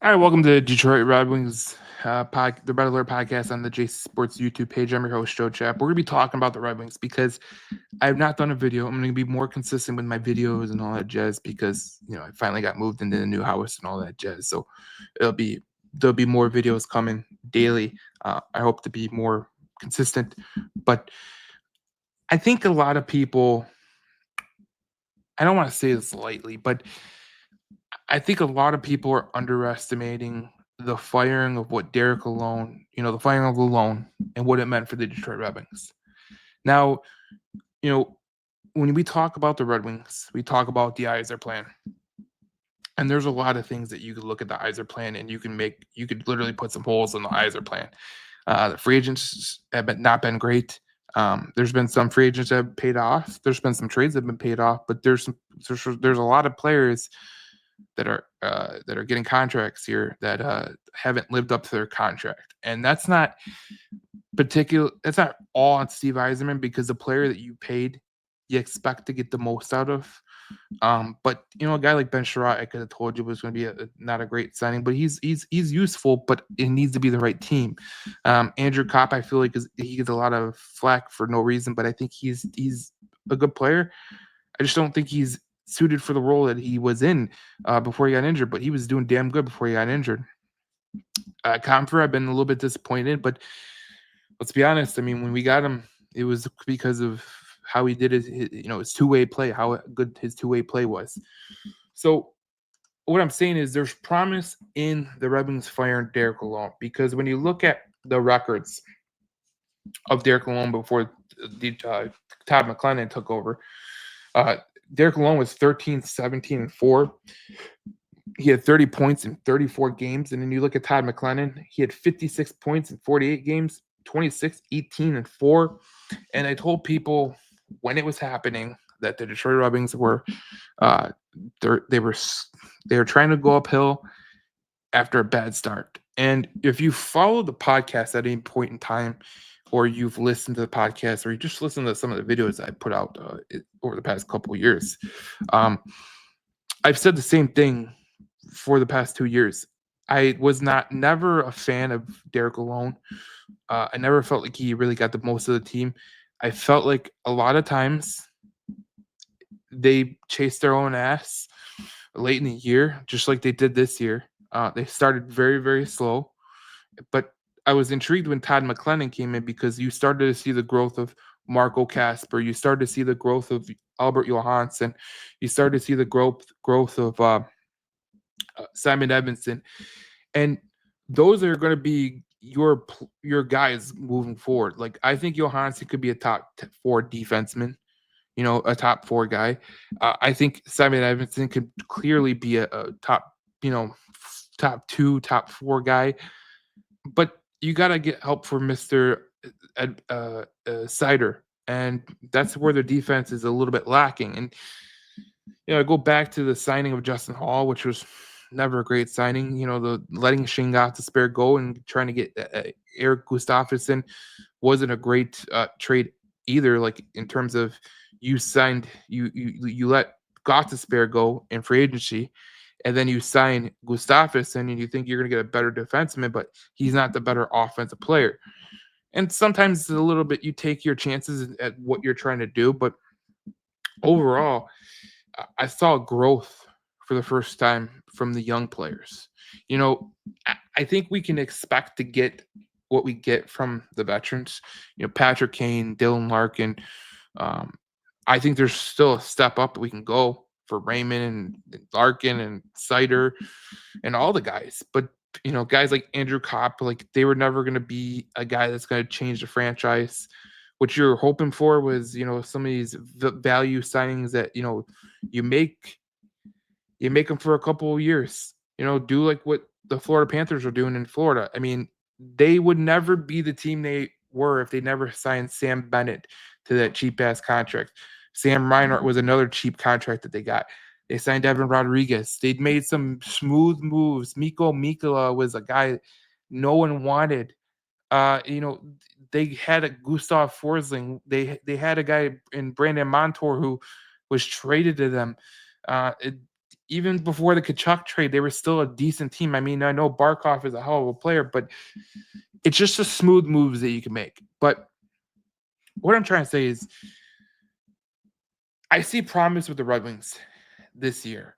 All right, welcome to Detroit Red Wings, the Red Alert podcast on the J Sports YouTube page. I'm your host, Joe Chap. We're going to be talking about the Red Wings because I have not done a video. I'm going to be more consistent with my videos and all that jazz because, I finally got moved into the new house and all that jazz. So there'll be more videos coming daily. I hope to be more consistent. But I think a lot of people, I don't want to say this lightly, but I think a lot of people are underestimating the firing of what Derek Alone, the firing of Alone and what it meant for the Detroit Red Wings. Now, you know, when we talk about the Red Wings, we talk about the Yzer plan. And there's a lot of things that you could look at the Yzer plan and you could literally put some holes in the Yzer plan. The free agents have not been great. There's been some free agents that have paid off. There's been some trades that have been paid off, but there's a lot of players that are getting contracts here that haven't lived up to their contract, and that's not all on Steve Eiserman because the player that you paid, you expect to get the most out of. But a guy like Ben Sherratt, I could have told you was going to be not a great signing, but he's useful, but it needs to be the right team. Andrew Kopp, I feel like he gets a lot of flack for no reason, but I think he's a good player. I just don't think he's suited for the role that he was in before he got injured, but he was doing damn good before he got injured. Comfer, I've been a little bit disappointed, but let's be honest. I mean, when we got him, it was because of how he did his two-way play, how good his two-way play was. So what I'm saying is there's promise in the Red Wings firing Derek Lalonde because when you look at the records of Derek Lalonde before Todd McLellan took over, uh, Derek Lalonde was 13, 17, and 4. He had 30 points in 34 games. And then you look at Todd McLellan, he had 56 points in 48 games, 26, 18, and 4. And I told people when it was happening that the Detroit Red Wings were uh, they were trying to go uphill after a bad start. And if you follow the podcast at any point in time, or you've listened to the podcast, or you just listen to some of the videos I put out over the past couple of years, I've said the same thing for the past 2 years. I was never a fan of Derek Alone. I never felt like he really got the most of the team. I felt like a lot of times they chased their own ass late in the year, just like they did this year. They started very, very slow, but I was intrigued when Todd McLellan came in because you started to see the growth of Marco Casper. You started to see the growth of Albert Johansson. You started to see the growth of Simon Edmondson, and those are going to be your guys moving forward. Like I think Johansson could be a top 4 defenseman, a top 4 guy. I think Simon Edmondson could clearly be a top, top 2, top 4 guy. But you got to get help for Mister Sider, and that's where the defense is a little bit lacking. And I go back to the signing of Justin Hall, which was never a great signing. The letting Shane Spare go and trying to get Eric Gustafsson wasn't a great trade either. Like in terms of you let Spare go in free agency, and then you sign Gustafsson, and you think you're going to get a better defenseman, but he's not the better offensive player. And sometimes it's a little bit you take your chances at what you're trying to do, but overall, I saw growth for the first time from the young players. I think we can expect to get what we get from the veterans. Patrick Kane, Dylan Larkin. I think there's still a step up that we can go for Raymond and Larkin and Sider and all the guys. But guys like Andrew Kopp, like they were never going to be a guy that's going to change the franchise. What you're hoping for was, some of these value signings that you make them for a couple of years. Do like what the Florida Panthers are doing in Florida. I mean, they would never be the team they were if they never signed Sam Bennett to that cheap ass contract. Sam Reinhart was another cheap contract that they got. They signed Evan Rodriguez. They'd made some smooth moves. Mikko Mikkola was a guy no one wanted. They had a Gustav Forsling. They had a guy in Brandon Montour who was traded to them. even before the Kachuk trade, they were still a decent team. I mean, I know Barkov is a hell of a player, but it's just the smooth moves that you can make. But what I'm trying to say is I see promise with the Red Wings this year.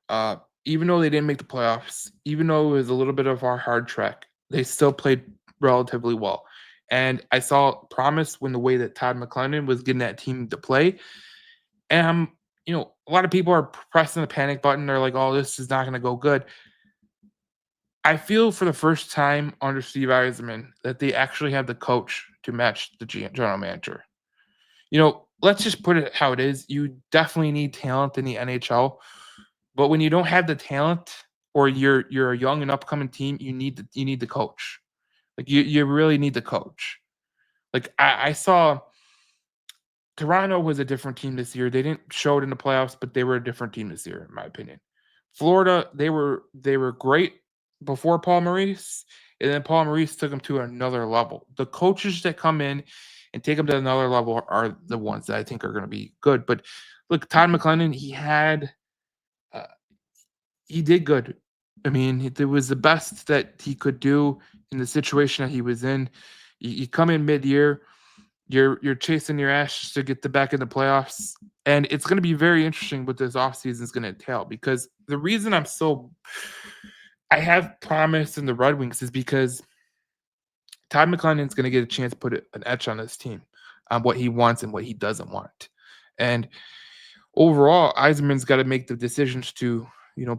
Even though they didn't make the playoffs, even though it was a little bit of our hard track, they still played relatively well. And I saw promise when the way that Todd McLellan was getting that team to play. And a lot of people are pressing the panic button. They're like, "Oh, this is not going to go good." I feel for the first time under Steve Yzerman that they actually have the coach to match the general manager. Let's just put it how it is. You definitely need talent in the NHL, but when you don't have the talent or you're a young and upcoming team, you need the coach. Like you really need the coach. Like I saw Toronto was a different team this year. They didn't show it in the playoffs, but they were a different team this year, in my opinion. Florida, they were great before Paul Maurice, and then Paul Maurice took them to another level. The coaches that come in and take them to another level are the ones that I think are going to be good. But look, Todd McLellan, uh, he did good. I mean, it was the best that he could do in the situation that he was in. You come in mid-year, you're chasing your ass to get the back in the playoffs, and it's going to be very interesting what this offseason is going to entail because the reason I have promise in the Red Wings is because Todd McLellan is going to get a chance to put an etch on this team on what he wants and what he doesn't want. And overall, Eisenman's got to make the decisions to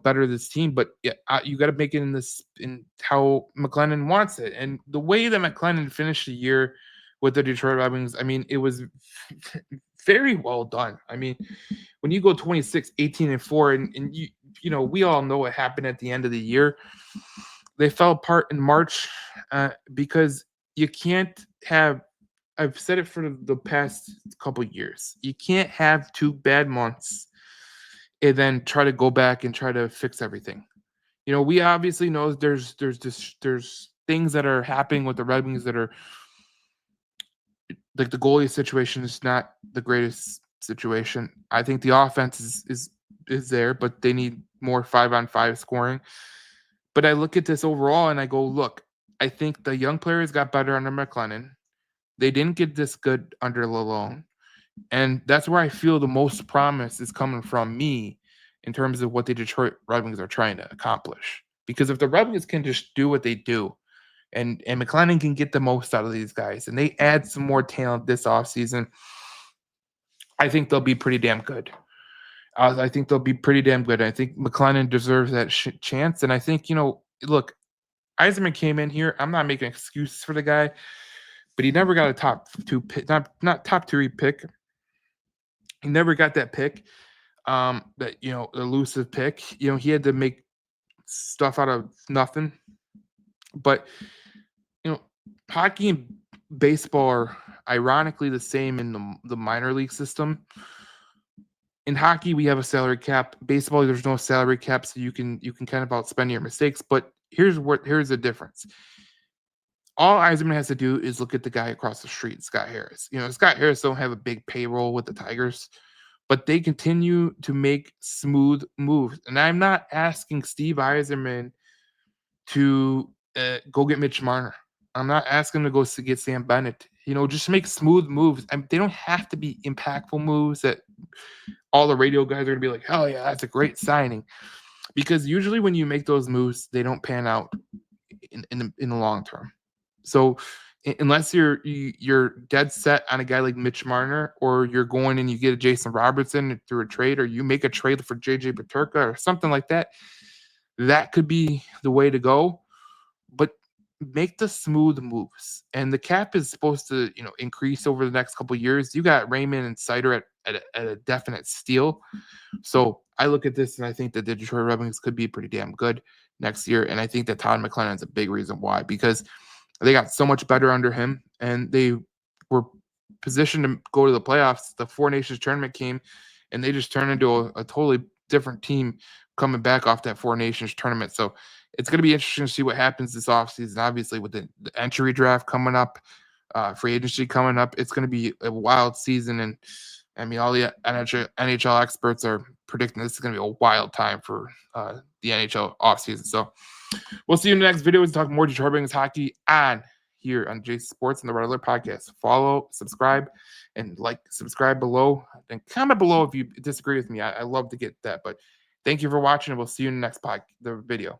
better this team. But yeah, you got to make it in how McLellan wants it. And the way that McLellan finished the year with the Detroit Red Wings, I mean, it was very well done. I mean, when you go 26, 18-4, and we all know what happened at the end of the year. They fell apart in March because you can't have. I've said it for the past couple years. You can't have 2 bad months and then try to go back and try to fix everything. We obviously know there's things that are happening with the Red Wings that are like the goalie situation is not the greatest situation. I think the offense is there, but they need more 5-on-5 scoring. But I look at this overall and I go, look, I think the young players got better under McLellan. They didn't get this good under Lalone. And that's where I feel the most promise is coming from me in terms of what the Detroit Red Wings are trying to accomplish. Because if the Red Wings can just do what they do, and McLellan can get the most out of these guys, and they add some more talent this offseason, I think they'll be pretty damn good. I think they'll be pretty damn good. I think McLellan deserves that chance. And I think, look, Yzerman came in here. I'm not making excuses for the guy, but he never got a top 2 pick, not top 3 pick. He never got that pick, that elusive pick. He had to make stuff out of nothing. But hockey and baseball are ironically the same in the minor league system. In hockey, we have a salary cap. Baseball, there's no salary cap, so you can kind of outspend your mistakes. But here's the difference. All Yzerman has to do is look at the guy across the street, Scott Harris. Scott Harris don't have a big payroll with the Tigers, but they continue to make smooth moves. And I'm not asking Steve Yzerman to go get Mitch Marner. I'm not asking him to go get Sam Bennett. Just make smooth moves. They don't have to be impactful moves that all the radio guys are going to be like, "Oh yeah, that's a great signing." Because usually when you make those moves, they don't pan out in the long term. So unless you're dead set on a guy like Mitch Marner, or you're going and you get a Jason Robertson through a trade, or you make a trade for JJ Peterka or something like that, that could be the way to go. But make the smooth moves. And the cap is supposed to, increase over the next couple of years. You got Raymond and Sider at a definite steal. So I look at this and I think that the Detroit Red Wings could be pretty damn good next year. And I think that Todd McLellan is a big reason why, because they got so much better under him and they were positioned to go to the playoffs. The Four Nations tournament came and they just turned into a totally different team coming back off that Four Nations tournament. So it's going to be interesting to see what happens this offseason. Obviously, with the entry draft coming up, free agency coming up, it's going to be a wild season. And I mean, all the NHL experts are predicting this is going to be a wild time for the NHL offseason. So we'll see you in the next video. We'll talk more Detroit Red Wings hockey and here on Jason Sports and the Red Alert Podcast. Follow, subscribe, and subscribe below. And comment below if you disagree with me. I love to get that. But thank you for watching, and we'll see you in the next the video.